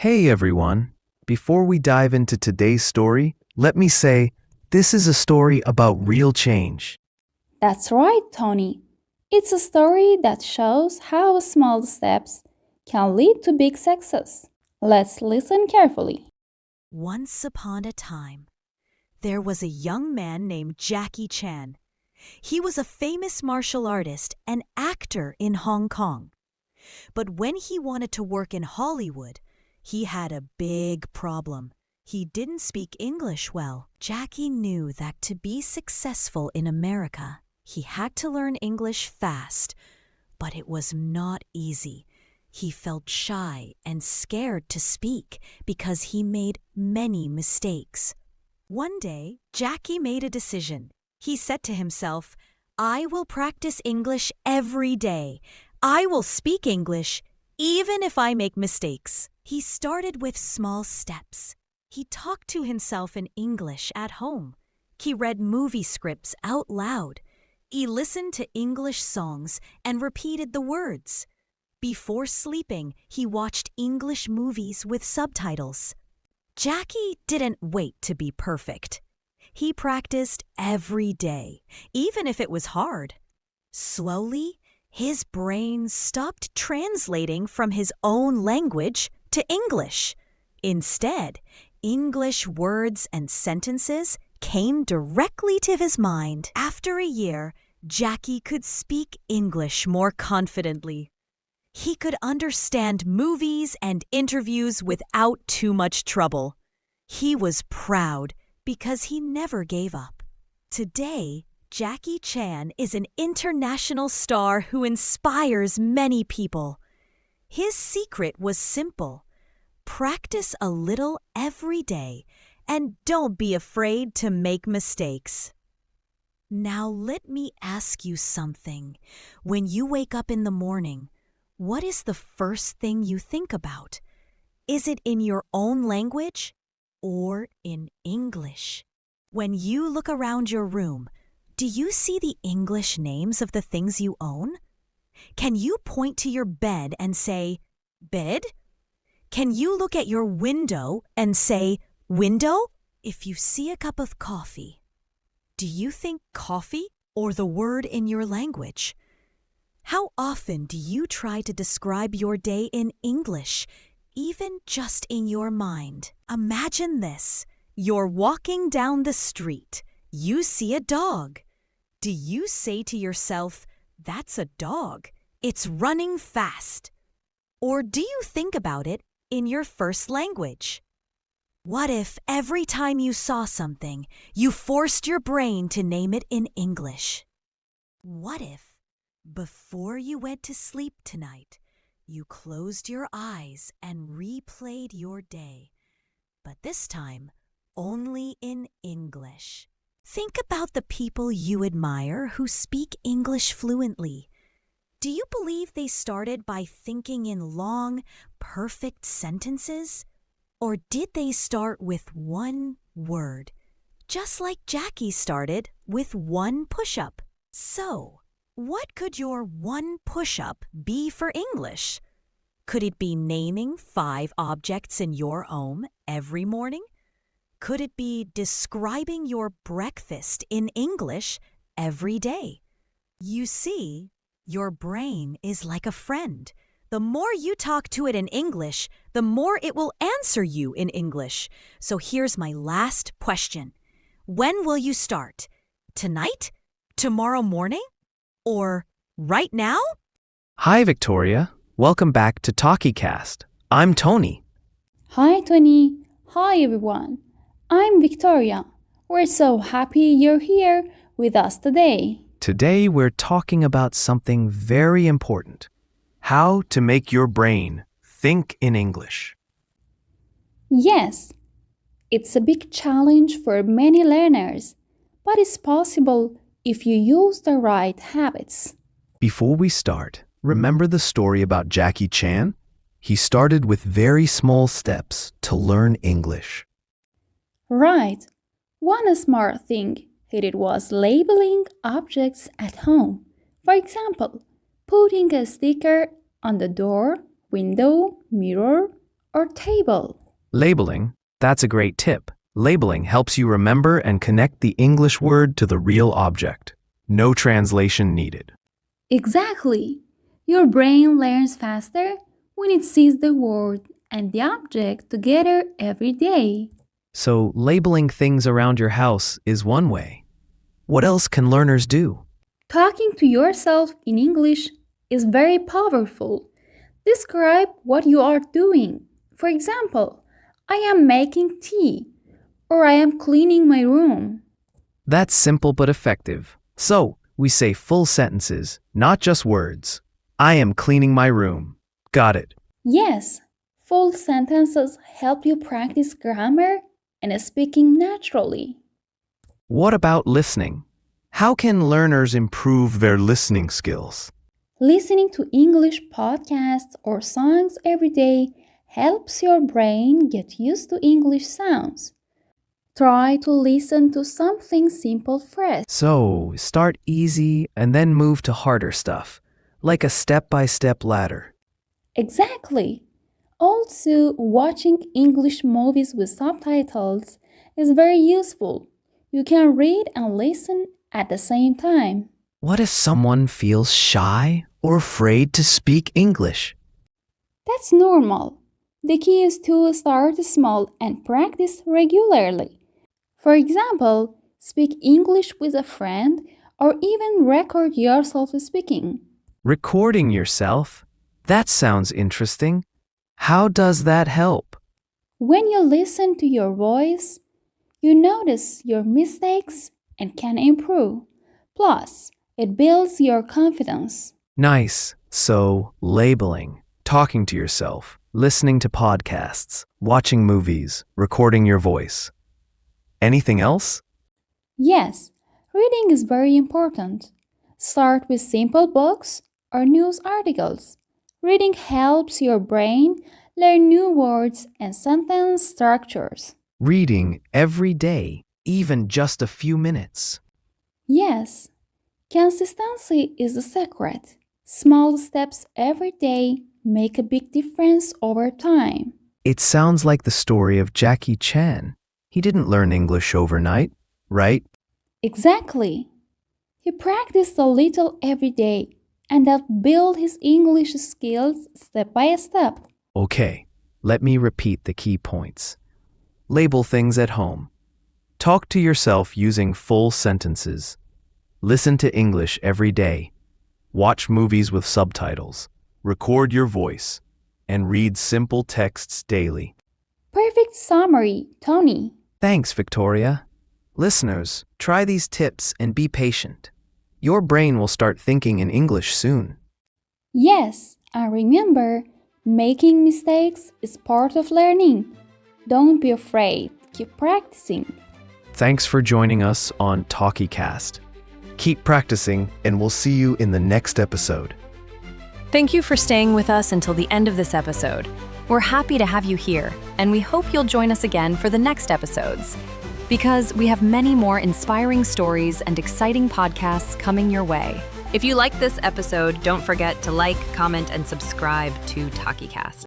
Hey everyone! Before we dive into today's story, let me say this is a story about real change. That's right, Tony. It's a story that shows how small steps can lead to big success. Let's listen carefully. Once upon a time, there was a young man named Jackie Chan. He was a famous martial artist and actor in Hong Kong. But when he wanted to work in Hollywood, he had a big problem. He didn't speak English well. Jackie knew that to be successful in America, he had to learn English fast, but it was not easy. He felt shy and scared to speak because he made many mistakes. One day, Jackie made a decision. He said to himself, "I will practice English every day. I will speak English even if I make mistakes." He started with small steps. He talked to himself in English at home. He read movie scripts out loud. He listened to English songs and repeated the words. Before sleeping, he watched English movies with subtitles. Jackie didn't wait to be perfect. He practiced every day, even if it was hard. Slowly, his brain stopped translating from his own language to English. Instead, English words and sentences came directly to his mind. After a year, Jackie could speak English more confidently. He could understand movies and interviews without too much trouble. He was proud because he never gave up. Today, Jackie Chan is an international star who inspires many people. His secret was simple. Practice a little every day and don't be afraid to make mistakes. Now let me ask you something. When you wake up in the morning, what is the first thing you think about? Is it in your own language or in English? When you look around your room, do you see the English names of the things you own? Can you point to your bed and say, "Bed"? Can you look at your window and say, "Window"? If you see a cup of coffee, do you think coffee or the word in your language? How often do you try to describe your day in English, even just in your mind? Imagine this. You're walking down the street. You see a dog. Do you say to yourself, "That's a dog. It's running fast"? Or do you think about it in your first language? What if every time you saw something, you forced your brain to name it in English? What if before you went to sleep tonight, you closed your eyes and replayed your day, but this time only in English? Think about the people you admire who speak English fluently. Do you believe they started by thinking in long, perfect sentences? Or did they start with one word, just like Jackie started with one push-up? So, what could your one push-up be for English? Could it be naming 5 objects in your home every morning? Could it be describing your breakfast in English every day? You see, your brain is like a friend. The more you talk to it in English, the more it will answer you in English. So here's my last question. When will you start? Tonight? Tomorrow morning? Or right now? Hi Victoria, welcome back to TalkieCast. I'm Tony. Hi, Tony. Hi, everyone. I'm Victoria. We're so happy you're here with us today. Today we're talking about something very important. How to make your brain think in English. Yes, it's a big challenge for many learners, but it's possible if you use the right habits. Before we start, remember the story about Jackie Chan? He started with very small steps to learn English. Right. One smart thing he did was labeling objects at home. For example, putting a sticker on the door, window, mirror, or table. Labeling, that's a great tip. Labeling helps you remember and connect the English word to the real object. No translation needed. Exactly. Your brain learns faster when it sees the word and the object together every day. So, labeling things around your house is one way. What else can learners do? Talking to yourself in English is very powerful. Describe what you are doing. For example, I am making tea or I am cleaning my room. That's simple but effective. So, we say full sentences, not just words. I am cleaning my room. Got it. Yes, full sentences help you practice grammar and speaking naturally. What about listening? How can learners improve their listening skills? Listening to English podcasts or songs every day helps your brain get used to English sounds. Try to listen to something simple first. So, start easy and then move to harder stuff, like a step-by-step ladder. Exactly. Also, watching English movies with subtitles is very useful. You can read and listen at the same time. What if someone feels shy or afraid to speak English? That's normal. The key is to start small and practice regularly. For example, speak English with a friend or even record yourself speaking. Recording yourself? That sounds interesting. How does that help? When you listen to your voice, you notice your mistakes and can improve. Plus, it builds your confidence. Nice. So, labeling, talking to yourself, listening to podcasts, watching movies, recording your voice. Anything else? Yes, reading is very important. Start with simple books or news articles. Reading helps your brain learn new words and sentence structures. Reading every day, even just a few minutes. Yes, consistency is the secret. Small steps every day make a big difference over time. It sounds like the story of Jackie Chan. He didn't learn English overnight, right? Exactly. He practiced a little every day and that built his English skills step by step. Okay, let me repeat the key points. Label things at home. Talk to yourself using full sentences. Listen to English every day. Watch movies with subtitles. Record your voice. And read simple texts daily. Perfect summary, Tony. Thanks, Victoria. Listeners, try these tips and be patient. Your brain will start thinking in English soon. Yes, and remember, making mistakes is part of learning. Don't be afraid. Keep practicing. Thanks for joining us on TalkieCast. Keep practicing, and we'll see you in the next episode. Thank you for staying with us until the end of this episode. We're happy to have you here, and we hope you'll join us again for the next episodes, because we have many more inspiring stories and exciting podcasts coming your way. If you like this episode, don't forget to like, comment, and subscribe to TalkieCast.